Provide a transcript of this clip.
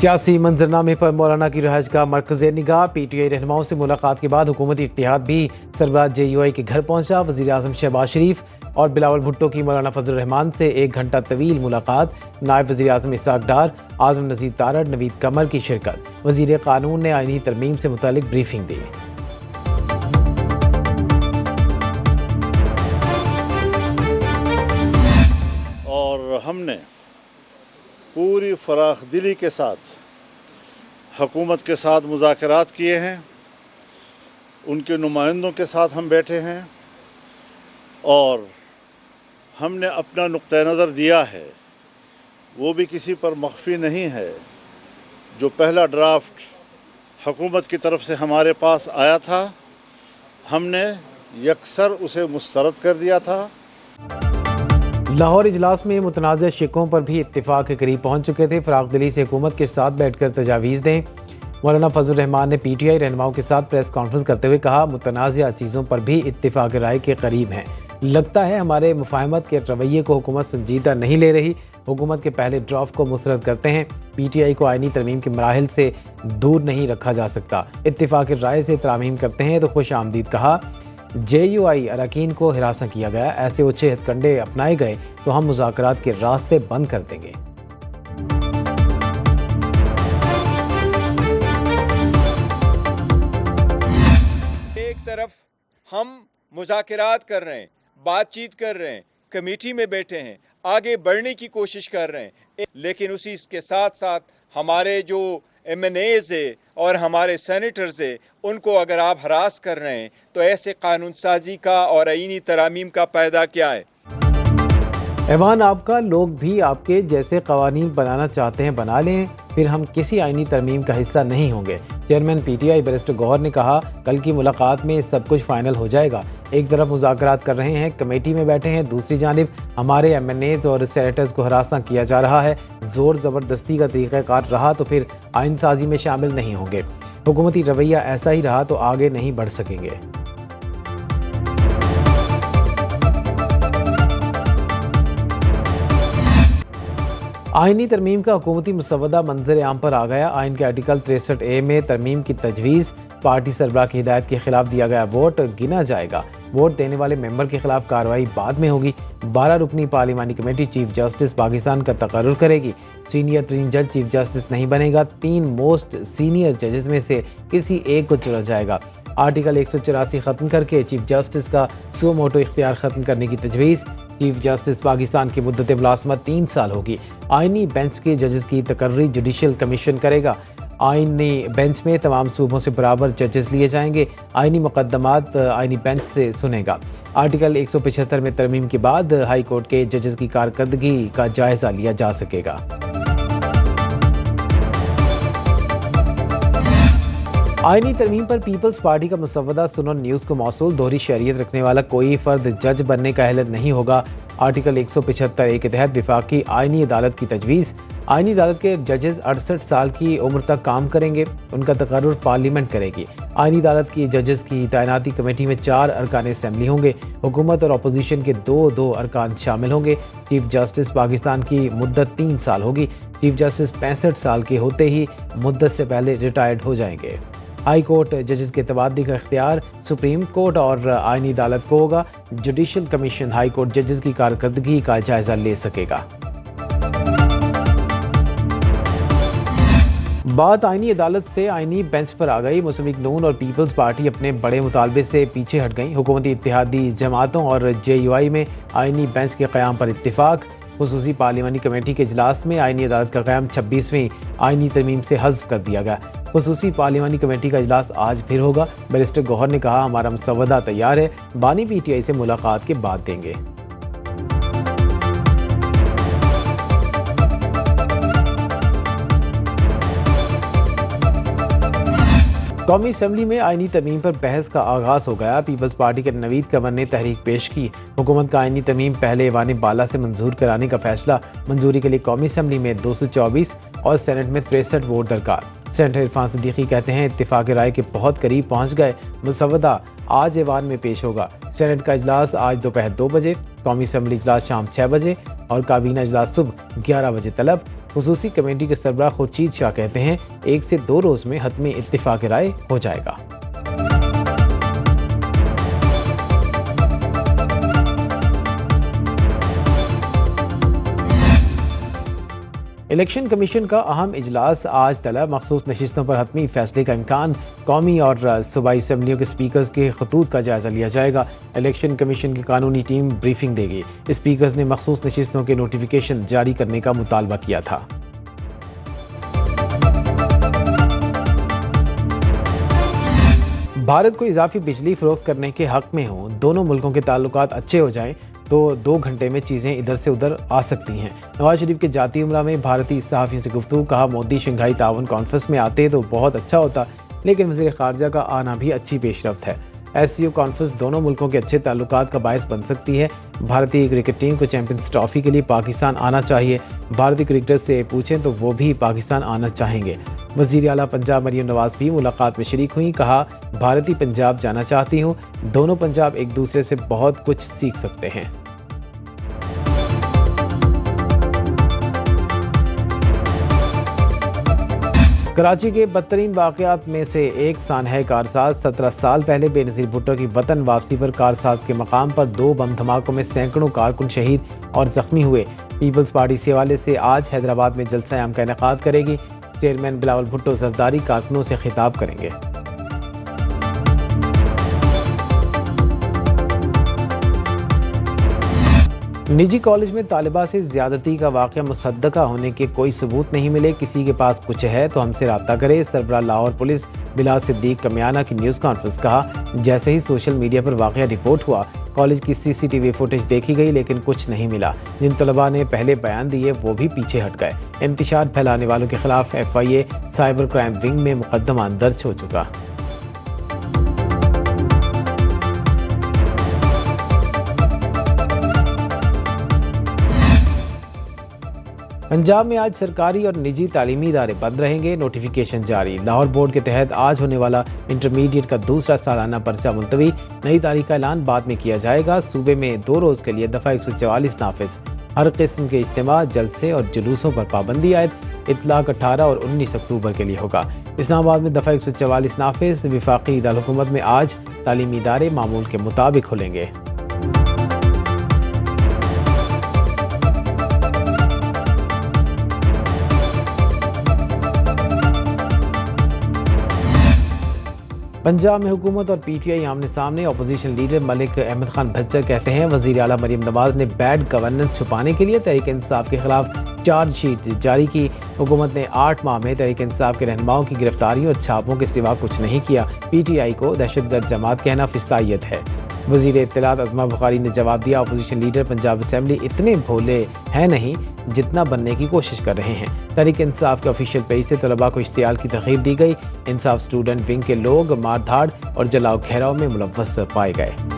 सियासी मंजरनामे पर मौलाना की रिहाइश का मरकज़ निगाह। PTI रहनुमाओं से मुलाकात के बाद हुकूमती इत्तेहाद भी सरबराह JUI के घर पहुंचा। वज़ीर आज़म शहबाज शरीफ और बिलावल भुट्टो की मौलाना फजल रहमान से 1 घंटा तवील मुलाकात। नायब वज़ीर आज़म इसाक डार, आज़म नज़ीर तारड़, नवीद कमर की शिरकत। वज़ीर कानून ने आईनी तरमीम से मुतालिक ब्रीफिंग दी। और हमने पूरी फराखदिली के साथ हुकूमत के साथ मुज़ाकरात किए हैं, उनके नुमाइंदों के साथ हम बैठे हैं और हमने अपना नुक्ता नज़र दिया है, वो भी किसी पर मख्फी नहीं है। जो पहला ड्राफ्ट हुकूमत की तरफ से हमारे पास आया था, हमने यकसर उसे मुस्तरद कर दिया था। लाहौर इजलास में मुतनाज़ शिकों पर भी इत्तिफाक के करीब पहुँच चुके थे। फराखदिली से हुकूमत के साथ बैठकर तजावीज़ दें। मौलाना फजल रहमान ने PTI रहनुमाओं के साथ प्रेस कॉन्फ्रेंस करते हुए कहा, मुतनाज़ा चीज़ों पर भी इत्तिफाक राय के करीब हैं। लगता है हमारे मुफाहमत के रवैये को हुकूमत संजीदा नहीं ले रही। हुकूमत के पहले ड्राफ्ट को मुस्तरद करते हैं। PTI को आईनी तरमीम के मराहिल से दूर नहीं रखा जा सकता। इत्तिफाक राय से तरामीम करते हैं तो खुश आमदीद कहा। JUI अरकान को हिरासा किया गया, ऐसे ओछे हथकंडे अपनाए गए तो हम मुज़ाकरात के रास्ते बंद कर देंगे। एक तरफ हम मुज़ाकरात कर रहे हैं, बातचीत कर रहे हैं, कमेटी में बैठे हैं, आगे बढ़ने की कोशिश कर रहे हैं, लेकिन उसी के साथ साथ हमारे जो MNAs है और हमारे सेनेटर्स है, उनको अगर आप हरास कर रहे हैं तो ऐसे कानून साजी का और आईनी तरामीम का फायदा क्या है? ऐवान आपका लोग भी आपके जैसे कवानीन बनाना चाहते हैं, बना लें, फिर हम किसी आईनी तरमीम का हिस्सा नहीं होंगे। चेयरमैन PTI बैरिस्टर गौहर ने कहा, कल की मुलाकात में सब कुछ फाइनल हो जाएगा। एक तरफ मुज़ाकरात कर रहे हैं, कमेटी में बैठे हैं, दूसरी जानिब हमारे MNAs और सेनेटर्स को हरासा किया जा रहा है। ज़ोर ज़बरदस्ती का तरीक़ाकार रहा तो फिर आइन साजी में शामिल नहीं होंगे। हुकूमती रवैया ऐसा ही रहा तो आगे नहीं बढ़ सकेंगे। आईनी तरमीम का हुकूमती मुसवदा मंजर आम पर आ गया। आइन के आर्टिकल 63A में तरमीम की तजवीज़। पार्टी सरबराह की हिदायत के खिलाफ दिया गया वोट गिना जाएगा। वोट देने वाले मेंबर के खिलाफ कार्रवाई बाद में होगी। 12 रुकनी पार्लिमानी कमेटी चीफ जस्टिस पाकिस्तान का तकर्रुर करेगी। सीनियर तरीन जज चीफ जस्टिस नहीं बनेगा। 3 मोस्ट सीनियर जजेस में से किसी एक को चुना जाएगा। आर्टिकल 184 ख़त्म करके चीफ जस्टिस का सो मोटो इख्तियार ख़त्म करने की तजवीज़। चीफ जस्टिस पाकिस्तान की मुद्दत मुलाज़मत 3 साल होगी। आईनी बेंच के जजेस की तकर्री जुडिशल कमीशन करेगा। आईनी बेंच में तमाम सूबों से बराबर जजेस लिए जाएंगे। आईनी मुकदमात आईनी बेंच से सुनेगा। आर्टिकल 175 में तरमीम के बाद हाई कोर्ट के जजेस की कारकर्दगी का जायज़ा लिया जा सकेगा। आईनी तरमीम पर पीपल्स पार्टी का मुसवदा सुनन न्यूज़ को मौसूल। दोहरी शरीयत रखने वाला कोई फ़र्द जज बनने का अहल नहीं होगा। आर्टिकल 175A के तहत विफाकी आईनी अदालत की तजवीज़। आईनी अदालत के जजेस 68 साल की उम्र तक काम करेंगे। उनका तकर्रुर पार्लियामेंट करेगी। आईनी अदालत की जजेस की तैनाती कमेटी में 4 अरकान असम्बली होंगे। हुकूमत और अपोजिशन के 2 अरकान शामिल होंगे। चीफ जस्टिस पाकिस्तान की मुद्दत 3 साल होगी। चीफ जस्टिस 65 साल के होते ही मुद्दत से पहले रिटायर्ड हो जाएंगे। हाई कोर्ट जजेस के तबादली का इख्तियार सुप्रीम कोर्ट और आईनी अदालत को होगा। जुडिशल कमीशन हाई कोर्ट जजेस की कारकर्दगी का जायजा ले सकेगा। बात आईनी अदालत से आईनी बेंच पर आ गई। मुस्लिम लीग नून और पीपल्स पार्टी अपने बड़े मुतालबे से पीछे हट गई। हुकूमती इत्तेहादी जमातों और JUI में आईनी बेंच के क़याम पर इत्तिफाक। खुसूसी पार्लिमानी कमेटी के इजलास में आईनी अदालत का क़याम 26वीं आईनी तरमीम से हज़्फ़ कर दिया गया। खुसूसी पार्लिमानी कमेटी का इजलास आज फिर होगा। बैरिस्टर गौहर ने कहा, हमारा मुसवदा तैयार है, बानी PTI से मुलाकात के बाद देंगे। कौमी असम्बली में आईनी तरमीम पर बहस का आगाज़ हो गया। पीपल्स पार्टी के नवीद कमर ने तहरीक पेश की। हुकूमत का आईनी तरमीम पहले ऐवान बाला से मंजूर कराने का फैसला। मंजूरी के लिए कौमी असम्बली में 224 और सेनेट में 63 वोट दरकार। सेनेटर इरफान सिद्दीकी कहते हैं, इत्तिफाक राय के बहुत करीब पहुँच गए। मुसवदा आज ऐवान में पेश होगा। सेनेट का इजलास आज दोपहर 2 बजे, कौमी असम्बली इजलास शाम 6 बजे और काबीना इजलास सुबह 11 बजे तलब। खुसूसी कमेटी के सरबराह खुर्शीद शाह कहते हैं 1 से 2 रोज़ में हतमी इत्तिफाक राय हो जाएगा। इलेक्शन कमीशन का अहम इजलास आज तलब। मखसूस नशिस्तों पर हतमी फैसले का इम्कान। कौमी और सूबाई असम्बलियों के स्पीकर्स के खतूत का जायजा लिया जाएगा। इलेक्शन कमीशन की कानूनी टीम ब्रीफिंग देगी। स्पीकर्स ने मखसूस नशिस्तों के नोटिफिकेशन जारी करने का मुतालबा किया था। भारत को इजाफी बिजली फरोख्त करने के हक में हो, दोनों मुल्कों के ताल्लुकात अच्छे हो जाएं तो 2 घंटे में चीज़ें इधर से उधर आ सकती हैं। नवाज शरीफ के जाती उम्रा में भारतीय सहाफ़ियों से गुफ्तगू। कहा मोदी शंघाई ताउन कॉन्फ्रेंस में आते तो बहुत अच्छा होता, लेकिन वज़ीर ख़ारजा का आना भी अच्छी पेशरफ्त है। SCO कॉन्फ्रेंस दोनों मुल्कों के अच्छे ताल्लुकात का बायस बन सकती है। भारतीय क्रिकेट टीम को चैंपियंस ट्रॉफी के लिए पाकिस्तान आना चाहिए। भारतीय क्रिकेटर से पूछें तो वो भी पाकिस्तान आना चाहेंगे। वज़ीर आला पंजाब मरियम नवाज़ भी मुलाकात में शरीक हुई। कहा भारतीय पंजाब जाना चाहती हूँ, दोनों पंजाब एक दूसरे से बहुत कुछ सीख सकते हैं। कराची के बदतरीन वाक़यात में से एक सानह कारसाज। 17 साल पहले बेनज़ीर भुट्टो की वतन वापसी पर कारसाज के मकाम पर 2 बम धमाकों में सैकड़ों कारकुन शहीद और ज़ख्मी हुए। पीपल्स पार्टी से हवाले से आज हैदराबाद में जलसा आम का इनेकाद करेगी। चेयरमैन बिलावल भुट्टो जरदारी कारकुनों से खिताब करेंगे। निजी कॉलेज में तालिबा से ज्यादती का वाक़या मुसद्दका होने के कोई सबूत नहीं मिले। किसी के पास कुछ है तो हमसे रब्ता करे। सरबराह लाहौर पुलिस बिलाल सिद्दीक कमियाना की न्यूज़ कॉन्फ्रेंस। कहा जैसे ही सोशल मीडिया पर वाक़या रिपोर्ट हुआ, कॉलेज की CCTV फुटेज देखी गई, लेकिन कुछ नहीं मिला। जिन तलबा ने पहले बयान दिए वो भी पीछे हट गए। इंतशार फैलाने वालों के खिलाफ FIA साइबर क्राइम विंग में मुकदमा दर्ज हो चुका। पंजाब में आज सरकारी और निजी तालीमी इदारे बंद रहेंगे। नोटिफिकेशन जारी। लाहौर बोर्ड के तहत आज होने वाला इंटरमीडिएट का दूसरा सालाना पर्चा मुलतवी। नई तारीख का ऐलान बाद में किया जाएगा। सूबे में 2 रोज़ के लिए दफ़ा 144 नाफिज। हर किस्म के इज्तिमा, जलसे और जुलूसों पर पाबंदी आयद। इतलाक 18 और 19 अक्टूबर के लिए होगा। इस्लामाबाद में दफ़ा 144 नाफिज। वफाकी दारुल-हुकूमत में आज तालीमी इदारे मामूल के मुताबिक खुलेंगे। पंजाब में हुकूमत और PTI आमने सामने। अपोजिशन लीडर मलिक अहमद खान भज्जर कहते हैं वज़ीर आला मरियम नवाज़ ने बैड गवर्नेंस छुपाने के लिए तहरीक इंसाफ के खिलाफ चार्जशीट जारी की। हुकूमत ने 8 माह में तहरीक इंसाफ के रहनुमाओं की गिरफ्तारी और छापों के सिवा कुछ नहीं किया। PTI को दहशतगर्द जमात कहना फिस्तायत है। वज़ीर इत्तलात अज़मा बुखारी ने जवाब दिया अपोजिशन लीडर पंजाब असम्बली इतने भोले हैं नहीं जितना बनने की कोशिश कर रहे हैं। तहरीक इंसाफ के ऑफिशियल पेज से तलबा को इश्तियाल की तरगीब दी गई। इंसाफ स्टूडेंट विंग के लोग मारधाड़ और जलाओ घेराव में मुलव्वस पाए गए।